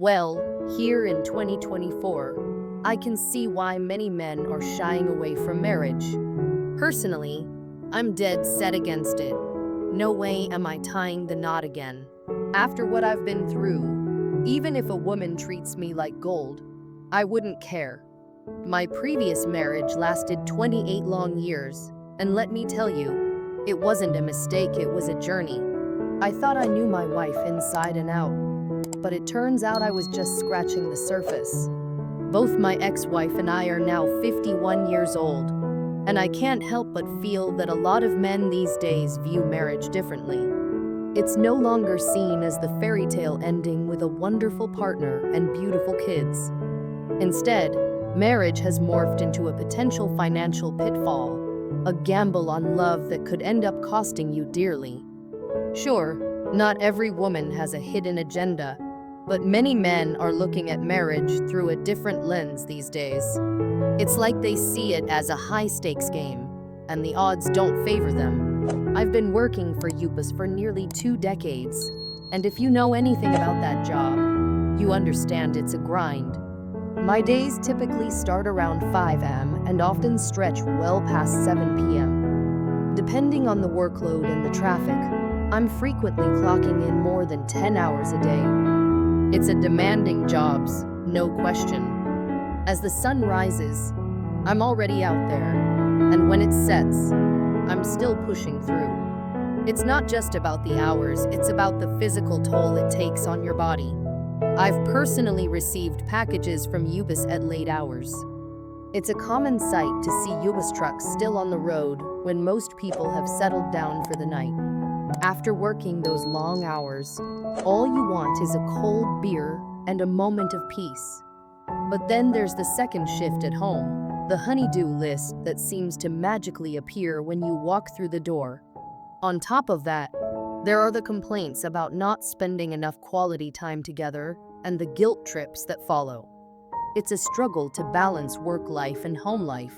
Well, here in 2024, I can see why many men are shying away from marriage. Personally, I'm dead set against it. No way am I tying the knot again. After what I've been through, even if a woman treats me like gold, I wouldn't care. My previous marriage lasted 28 long years, and let me tell you, it wasn't a mistake, it was a journey. I thought I knew my wife inside and out, but it turns out I was just scratching the surface. Both my ex-wife and I are now 51 years old, and I can't help but feel that a lot of men these days view marriage differently. It's no longer seen as the fairy tale ending with a wonderful partner and beautiful kids. Instead, marriage has morphed into a potential financial pitfall, a gamble on love that could end up costing you dearly. Sure, not every woman has a hidden agenda, but many men are looking at marriage through a different lens these days. It's like they see it as a high-stakes game, and the odds don't favor them. I've been working for UPAS for nearly 2 decades, and if you know anything about that job, you understand it's a grind. My days typically start around 5 a.m. and often stretch well past 7 p.m. Depending on the workload and the traffic, I'm frequently clocking in more than 10 hours a day. It's a demanding job, no question. As the sun rises, I'm already out there, and when it sets, I'm still pushing through. It's not just about the hours, it's about the physical toll it takes on your body. I've personally received packages from UPAS at late hours. It's a common sight to see UPAS trucks still on the road when most people have settled down for the night. After working those long hours, all you want is a cold beer and a moment of peace. But then there's the second shift at home, the honey-do list that seems to magically appear when you walk through the door. On top of that, there are the complaints about not spending enough quality time together and the guilt trips that follow. It's a struggle to balance work life and home life,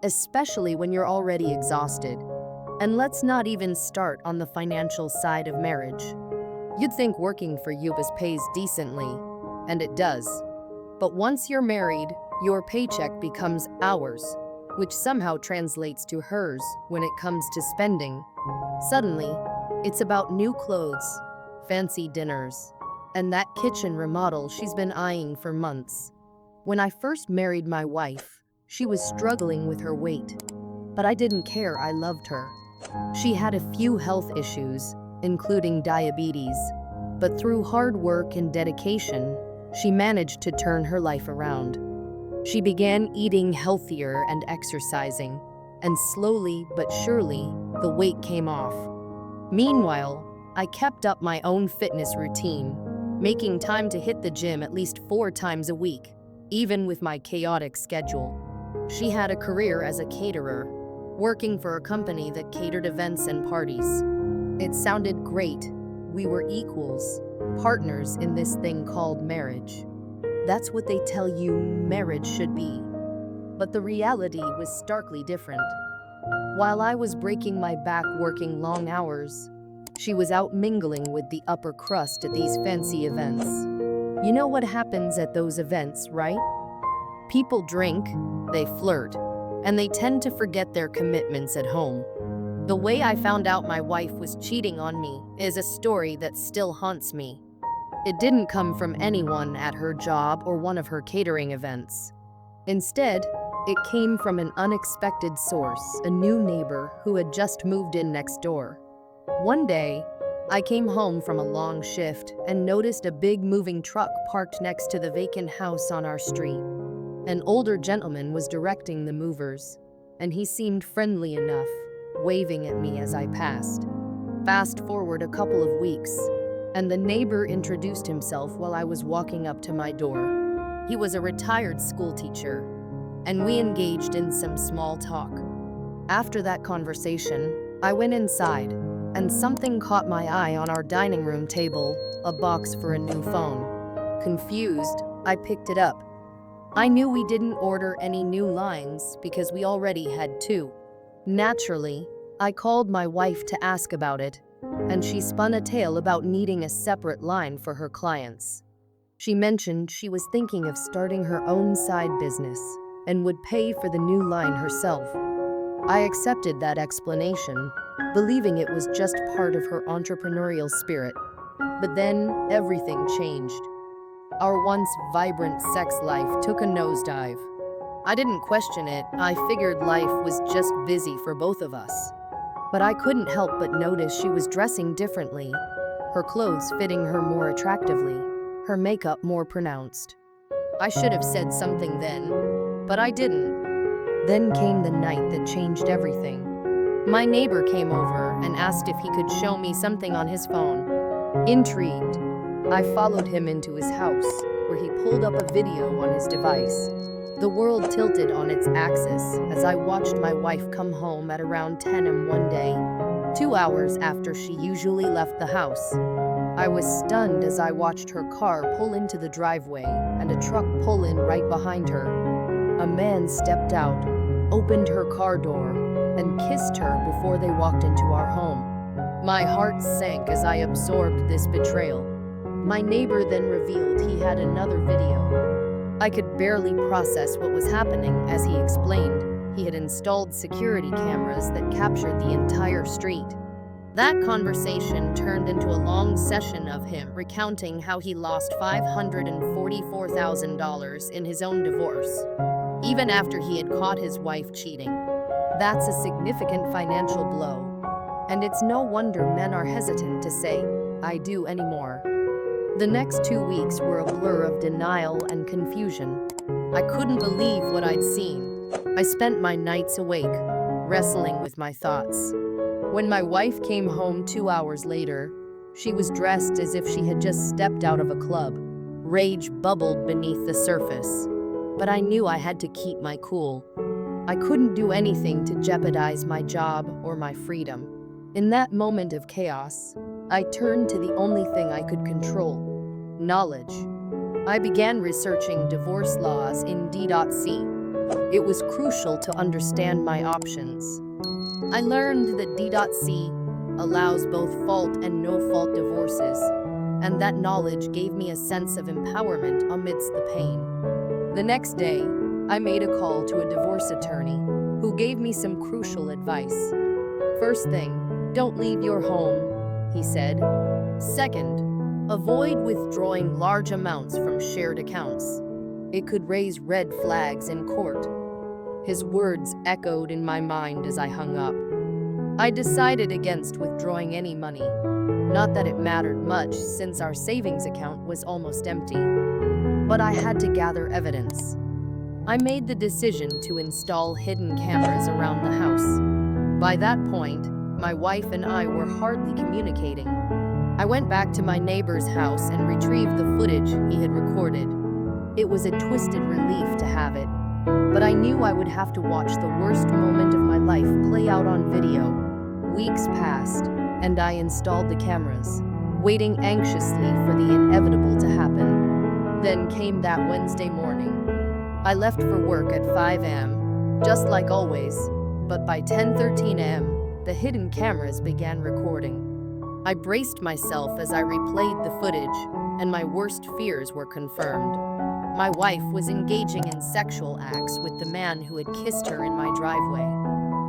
especially when you're already exhausted. And let's not even start on the financial side of marriage. You'd think working for UPAS pays decently, and it does. But once you're married, your paycheck becomes ours, which somehow translates to hers when it comes to spending. Suddenly, it's about new clothes, fancy dinners, and that kitchen remodel she's been eyeing for months. When I first married my wife, she was struggling with her weight, but I didn't care, I loved her. She had a few health issues, including diabetes, but through hard work and dedication, she managed to turn her life around. She began eating healthier and exercising, and slowly but surely, the weight came off. Meanwhile, I kept up my own fitness routine, making time to hit the gym at least 4 times a week, even with my chaotic schedule. She had a career as a caterer, working for a company that catered events and parties. It sounded great. We were equals, partners in this thing called marriage. That's what they tell you marriage should be. But the reality was starkly different. While I was breaking my back working long hours, she was out mingling with the upper crust at these fancy events. You know what happens at those events, right? People drink, they flirt, and they tend to forget their commitments at home. The way I found out my wife was cheating on me is a story that still haunts me. It didn't come from anyone at her job or one of her catering events. Instead, it came from an unexpected source, a new neighbor who had just moved in next door. One day, I came home from a long shift and noticed a big moving truck parked next to the vacant house on our street. An older gentleman was directing the movers, and he seemed friendly enough, waving at me as I passed. Fast forward a couple of weeks, and the neighbor introduced himself while I was walking up to my door. He was a retired school teacher, and we engaged in some small talk. After that conversation, I went inside, and something caught my eye on our dining room table, a box for a new phone. Confused, I picked it up. I knew we didn't order any new lines because we already had 2. Naturally, I called my wife to ask about it, and she spun a tale about needing a separate line for her clients. She mentioned she was thinking of starting her own side business and would pay for the new line herself. I accepted that explanation, believing it was just part of her entrepreneurial spirit. But then everything changed. Our once vibrant sex life took a nosedive. I didn't question it, I figured life was just busy for both of us. But I couldn't help but notice she was dressing differently, her clothes fitting her more attractively, her makeup more pronounced. I should have said something then, but I didn't. Then came the night that changed everything. My neighbor came over and asked if he could show me something on his phone. Intrigued, I followed him into his house, where he pulled up a video on his device. The world tilted on its axis as I watched my wife come home at around 10 a.m. one day, 2 hours after she usually left the house. I was stunned as I watched her car pull into the driveway and a truck pull in right behind her. A man stepped out, opened her car door, and kissed her before they walked into our home. My heart sank as I absorbed this betrayal. My neighbor then revealed he had another video. I could barely process what was happening as he explained he had installed security cameras that captured the entire street. That conversation turned into a long session of him recounting how he lost $544,000 in his own divorce, even after he had caught his wife cheating. That's a significant financial blow, and it's no wonder men are hesitant to say, "I do" anymore. The next 2 weeks were a blur of denial and confusion. I couldn't believe what I'd seen. I spent my nights awake, wrestling with my thoughts. When my wife came home 2 hours later, she was dressed as if she had just stepped out of a club. Rage bubbled beneath the surface, but I knew I had to keep my cool. I couldn't do anything to jeopardize my job or my freedom. In that moment of chaos, I turned to the only thing I could control: knowledge. I began researching divorce laws in D.C. It was crucial to understand my options. I learned that D.C. allows both fault and no-fault divorces, and that knowledge gave me a sense of empowerment amidst the pain. The next day, I made a call to a divorce attorney who gave me some crucial advice. First thing, don't leave your home, he said. Second, avoid withdrawing large amounts from shared accounts. It could raise red flags in court. His words echoed in my mind as I hung up. I decided against withdrawing any money. Not that it mattered much since our savings account was almost empty. But I had to gather evidence. I made the decision to install hidden cameras around the house. By that point, my wife and I were hardly communicating. I went back to my neighbor's house and retrieved the footage he had recorded. It was a twisted relief to have it, but I knew I would have to watch the worst moment of my life play out on video. Weeks passed, and I installed the cameras, waiting anxiously for the inevitable to happen. Then came that Wednesday morning. I left for work at 5 a.m., just like always, but by 10:13 a.m., the hidden cameras began recording. I braced myself as I replayed the footage, and my worst fears were confirmed. My wife was engaging in sexual acts with the man who had kissed her in my driveway.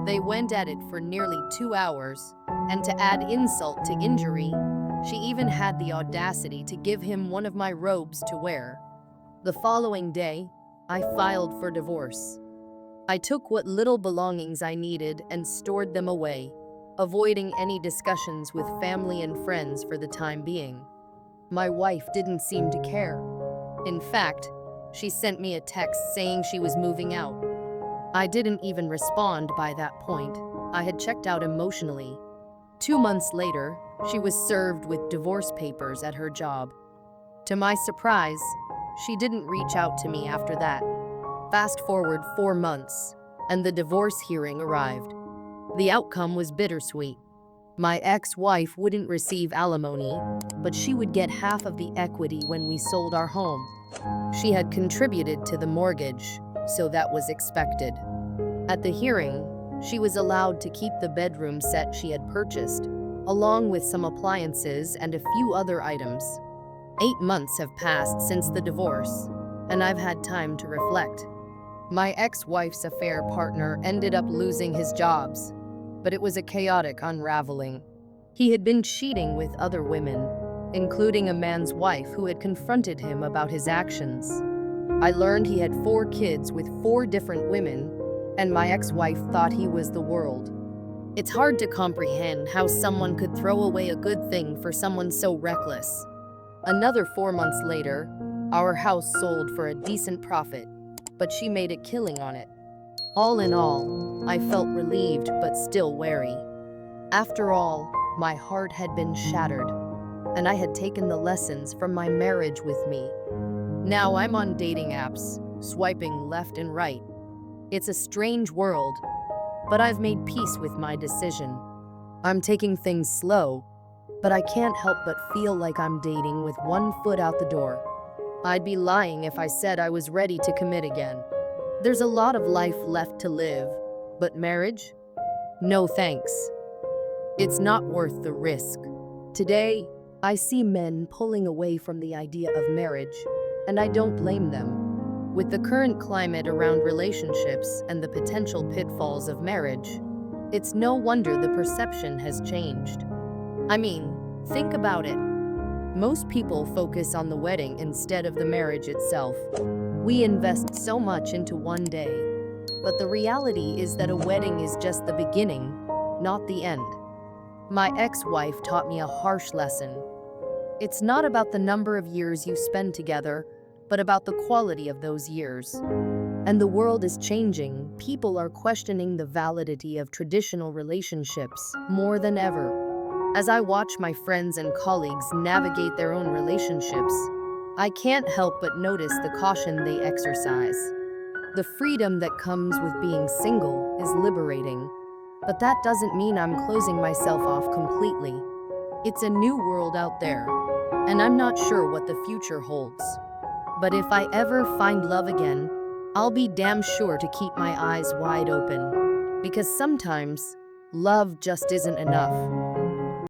They went at it for nearly 2 hours, and to add insult to injury, she even had the audacity to give him one of my robes to wear. The following day, I filed for divorce. I took what little belongings I needed and stored them away, avoiding any discussions with family and friends for the time being. My wife didn't seem to care. In fact, she sent me a text saying she was moving out. I didn't even respond by that point. I had checked out emotionally. 2 months later, she was served with divorce papers at her job. To my surprise, she didn't reach out to me after that. Fast forward 4 months, and the divorce hearing arrived. The outcome was bittersweet. My ex-wife wouldn't receive alimony, but she would get half of the equity when we sold our home. She had contributed to the mortgage, so that was expected. At the hearing, she was allowed to keep the bedroom set she had purchased, along with some appliances and a few other items. 8 months have passed since the divorce, and I've had time to reflect. My ex-wife's affair partner ended up losing his jobs, but it was a chaotic unraveling. He had been cheating with other women, including a man's wife who had confronted him about his actions. I learned he had 4 kids with 4 different women, and my ex-wife thought he was the world. It's hard to comprehend how someone could throw away a good thing for someone so reckless. Another 4 months later, our house sold for a decent profit, but she made a killing on it. All in all, I felt relieved but still wary. After all, my heart had been shattered, and I had taken the lessons from my marriage with me. Now I'm on dating apps, swiping left and right. It's a strange world, but I've made peace with my decision. I'm taking things slow, but I can't help but feel like I'm dating with one foot out the door. I'd be lying if I said I was ready to commit again. There's a lot of life left to live, but marriage? No thanks. It's not worth the risk. Today, I see men pulling away from the idea of marriage, and I don't blame them. With the current climate around relationships and the potential pitfalls of marriage, it's no wonder the perception has changed. I mean, think about it. Most people focus on the wedding instead of the marriage itself. We invest so much into one day, but the reality is that a wedding is just the beginning, not the end. My ex-wife taught me a harsh lesson. It's not about the number of years you spend together, but about the quality of those years. And the world is changing. People are questioning the validity of traditional relationships more than ever. As I watch my friends and colleagues navigate their own relationships, I can't help but notice the caution they exercise. The freedom that comes with being single is liberating, but that doesn't mean I'm closing myself off completely. It's a new world out there, and I'm not sure what the future holds. But if I ever find love again, I'll be damn sure to keep my eyes wide open, because sometimes love just isn't enough.